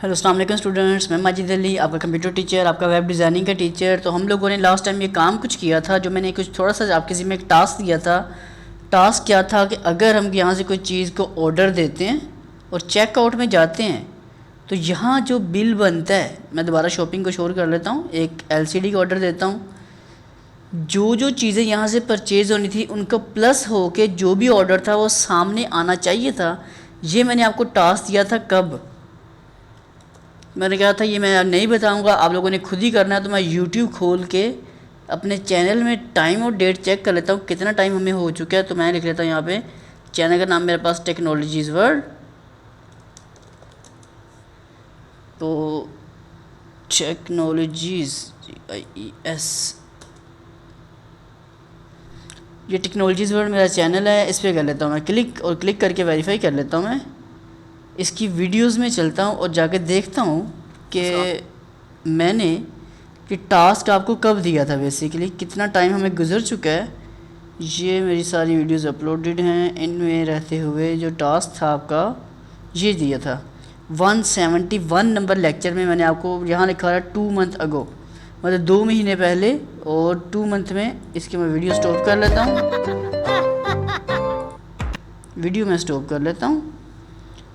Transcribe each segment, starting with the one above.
Hello अस्सलाम वालेकुम students, मैं माजिद अली, आपका कंप्यूटर टीचर, आपका वेब डिज़ाइनिंग का टीचर। तो हम लोगों ने लास्ट टाइम ये काम कुछ किया था, जो मैंने कुछ थोड़ा सा आपके ज़िम्मे एक टास्क दिया था। टास्क क्या था कि अगर हम यहाँ से कोई चीज़ को ऑर्डर देते हैं और चेकआउट में जाते हैं तो यहाँ जो बिल बनता है, मैं दोबारा शॉपिंग को शोर कर लेता हूँ, एक LCD का ऑर्डर देता हूँ। जो जो चीज़ें यहाँ से परचेज़ होनी थी उनको प्लस हो के जो भी ऑर्डर था वो सामने आना चाहिए था। ये मैंने आपको टास्क दिया था। कब मैंने कहा था ये मैं नहीं बताऊंगा, आप लोगों ने खुद ही करना है। तो मैं यूट्यूब खोल के अपने चैनल में टाइम और डेट चेक कर लेता हूँ कितना टाइम हमें हो चुका है। तो मैं लिख लेता हूँ यहाँ पे, चैनल का नाम मेरे पास टेक्नोलॉजीज़ वर्ल्ड। तो टेक्नोलॉजीज़ GIES, ये टेक्नोलॉजीज़ वर्ल्ड मेरा चैनल है। इस पर कर लेता हूँ मैं क्लिक, और क्लिक करके वेरीफाई कर लेता हूँ। मैं इसकी वीडियोस में चलता हूँ और जाके देखता हूँ कि मैंने कि टास्क आपको कब दिया था, बेसिकली कितना टाइम हमें गुजर चुका है। ये मेरी सारी वीडियोस अपलोडेड हैं, इनमें रहते हुए जो टास्क था आपका ये दिया था 171 नंबर लेक्चर में। मैंने आपको यहाँ लिखा है 2 मंथ अगो, मतलब 2 महीने पहले, और 2 मंथ में। इसके मैं वीडियो स्टॉप कर लेता हूँ, वीडियो मैं स्टॉप कर लेता हूँ।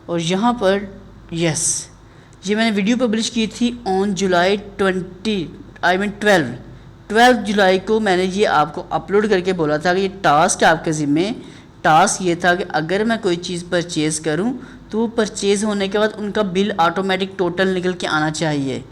और यहाँ पर यस, ये मैंने वीडियो पब्लिश की थी ऑन जुलाई 12 जुलाई को। मैंने ये आपको अपलोड करके बोला था कि ये टास्क आपके ज़िम्मे। टास्क ये था कि अगर मैं कोई चीज़ परचेज़ करूं तो वो परचेज़ होने के बाद उनका बिल ऑटोमेटिक टोटल निकल के आना चाहिए।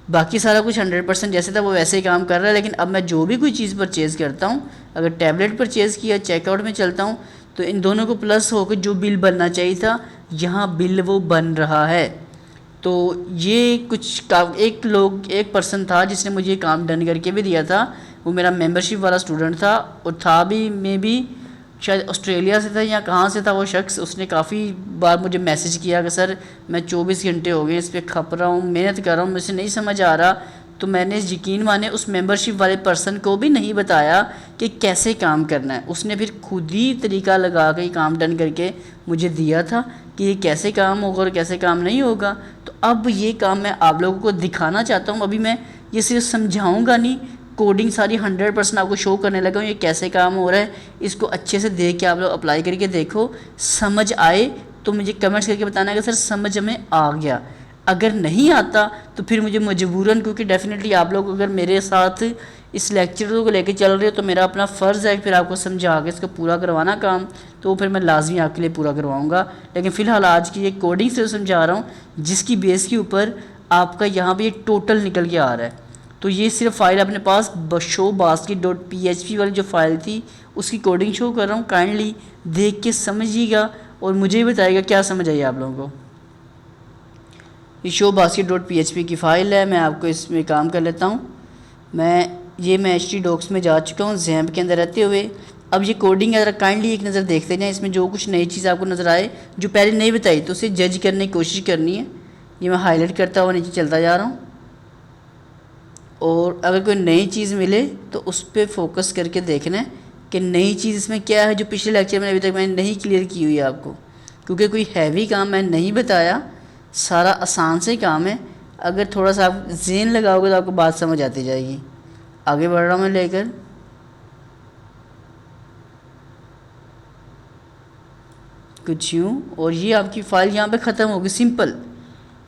बाकी सारा कुछ 100% जैसे था वो वैसे ही काम कर रहा है। लेकिन अब मैं जो भी कोई चीज़ परचेज़ करता हूँ, अगर टैबलेट परचेज़ किया, चेकआउट में चलता हूँ, तो इन दोनों को प्लस होकर जो बिल बनना चाहिए था, यहाँ बिल वो बन रहा है। तो ये कुछ एक पर्सन था जिसने मुझे काम डन करके भी दिया था। वो मेरा मेंबरशिप वाला स्टूडेंट था, और था भी मे भी शायद ऑस्ट्रेलिया से था या कहाँ से था वो शख्स। उसने काफ़ी बार मुझे मैसेज किया कि सर मैं 24 घंटे हो गए इस पर खप रहा हूँ, मेहनत कर रहा हूँ, मुझे नहीं समझ आ रहा। तो मैंने यकीन माने उस मेंबरशिप वाले पर्सन को भी नहीं बताया कि कैसे काम करना है। उसने फिर खुद ही तरीका लगा के काम डन करके मुझे दिया था कि ये कैसे काम होगा और कैसे काम नहीं होगा। तो अब ये काम मैं आप लोगों को दिखाना चाहता हूँ। अभी मैं ये सिर्फ समझाऊंगा नहीं, कोडिंग सारी 100% आपको शो करने लगा हूँ ये कैसे काम हो रहा है। इसको अच्छे से देख के आप लोग अप्लाई करके देखो, समझ आए तो मुझे कमेंट्स करके बताना कि सर समझ में आ गया। अगर नहीं आता तो फिर मुझे मजबूरन, क्योंकि डेफिनेटली आप लोग अगर मेरे साथ इस लेक्चर को लेके चल रहे हो तो मेरा अपना फ़र्ज़ है फिर आपको समझा के इसको पूरा करवाना काम, तो फिर मैं लाजमी आपके लिए पूरा करवाऊंगा। लेकिन फ़िलहाल आज की ये कोडिंग से समझा रहा हूँ जिसकी बेस के ऊपर आपका यहाँ पे ये टोटल निकल के आ रहा है। तो ये सिर्फ फाइल अपने पास शो basket.php वाली जो फाइल थी उसकी कोडिंग शो कर रहा हूँ। काइंडली देख के समझिएगा और मुझे भी बताइएगा क्या समझ आई आप लोगों को। ये शो basket.php की फ़ाइल है, मैं आपको इसमें काम कर लेता हूँ। मैं htdocs में जा चुका हूँ ज़ैम्प के अंदर रहते हुए। अब ये कोडिंग अगर काइंडली एक नज़र देखते जाएँ, इसमें जो कुछ नई चीज़ आपको नज़र आए जो पहले नहीं बताई तो उसे जज करने की कोशिश करनी है। ये मैं हाईलाइट करता हुआ नीचे चलता जा रहा हूँ, और अगर कोई नई चीज़ मिले तो उस पर फोकस करके देखना है कि नई चीज़ इसमें क्या है जो पिछले लेक्चर में अभी तक मैंने नहीं क्लियर की हुई है आपको। क्योंकि कोई हैवी काम मैं नहीं बताया, सारा आसान से काम है। अगर थोड़ा सा आप ज़हन लगाओगे तो आपको बात समझ आती जाएगी। आगे बढ़ रहा हूँ मैं लेकर, कुछ यूँ, और ये आपकी फ़ाइल यहाँ पे ख़त्म होगी, सिंपल।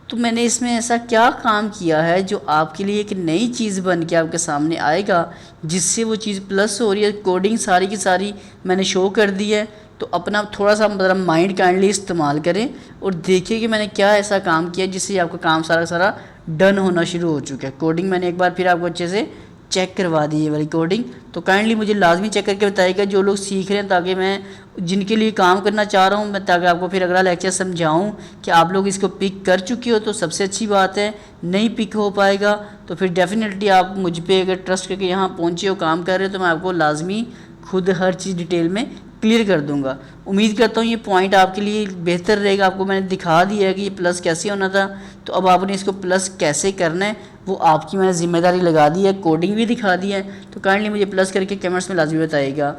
तो मैंने इसमें ऐसा क्या काम किया है जो आपके लिए एक नई चीज़ बन के आपके सामने आएगा जिससे वो चीज़ प्लस हो रही है। कोडिंग सारी की सारी मैंने शो कर दी है। तो अपना थोड़ा सा मतलब माइंड काइंडली इस्तेमाल करें और देखिए कि मैंने क्या ऐसा काम किया जिससे आपका काम सारा सारा डन होना शुरू हो चुका है। कोडिंग मैंने एक बार फिर आपको अच्छे से चेक करवा दी है वाली कोडिंग। तो काइंडली मुझे लाजमी चेक करके बताइएगा जो लोग सीख रहे हैं, ताकि मैं जिनके लिए काम करना चाह रहा हूँ मैं, ताकि आपको फिर अगला लेक्चर समझाऊँ कि आप लोग इसको पिक कर चुके हो तो सबसे अच्छी बात है। नहीं पिक हो पाएगा तो फिर डेफिनेटली आप मुझ पर अगर ट्रस्ट करके यहाँ पहुँचे हो, काम कर रहे हो, तो मैं आपको लाजमी खुद हर चीज़ डिटेल में क्लियर कर दूंगा। उम्मीद करता हूँ ये पॉइंट आपके लिए बेहतर रहेगा। आपको मैंने दिखा दिया है कि ये प्लस कैसे होना था, तो अब आपने इसको प्लस कैसे करना है वो आपकी मैंने ज़िम्मेदारी लगा दी है, कोडिंग भी दिखा दी है। तो काइंडली मुझे प्लस करके कमेंट्स में लाजमी बताइएगा।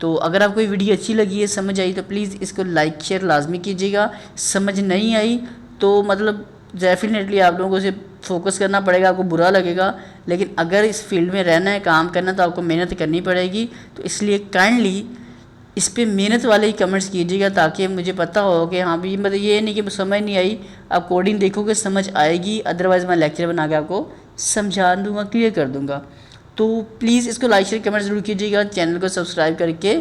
तो अगर आपको ये वीडियो अच्छी लगी है, समझ आई, तो प्लीज़ इसको लाइक शेयर लाजमी कीजिएगा। समझ नहीं आई तो मतलब ڈیفینیٹلی آپ لوگوں کو اسے فوکس کرنا پڑے گا، آپ کو برا لگے گا، لیکن اگر اس فیلڈ میں رہنا ہے، کام کرنا ہے، تو آپ کو محنت کرنی پڑے گی. تو اس لیے کائنڈلی اس پہ محنت والے ہی کمنٹس کیجیے گا تاکہ مجھے پتہ ہو کہ ہاں بھی، مطلب یہ نہیں کہ سمجھ نہیں آئی، آپ کوڈنگ دیکھو گے سمجھ آئے گی، ادروائز میں لیکچر بنا کے آپ کو سمجھا دوں گا، کلیئر کر دوں گا. تو پلیز اس کو لائک شیئر کمنٹ ضرور کیجیے گا، چینل کو سبسکرائب کر کے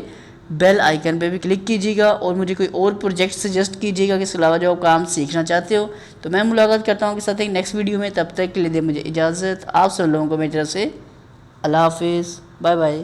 بیل آئیکن پہ بھی کلک کیجیے گا، اور مجھے کوئی اور پروجیکٹ سجیسٹ کیجیے گا کہ اس کے علاوہ جو آپ کام سیکھنا چاہتے ہو. تو میں ملاقات کرتا ہوں آپ کے ساتھ ایک نیکسٹ ویڈیو میں، تب تک کے لیے دے مجھے اجازت. آپ سب لوگوں کو میری طرف سے اللہ حافظ، بائے بائے.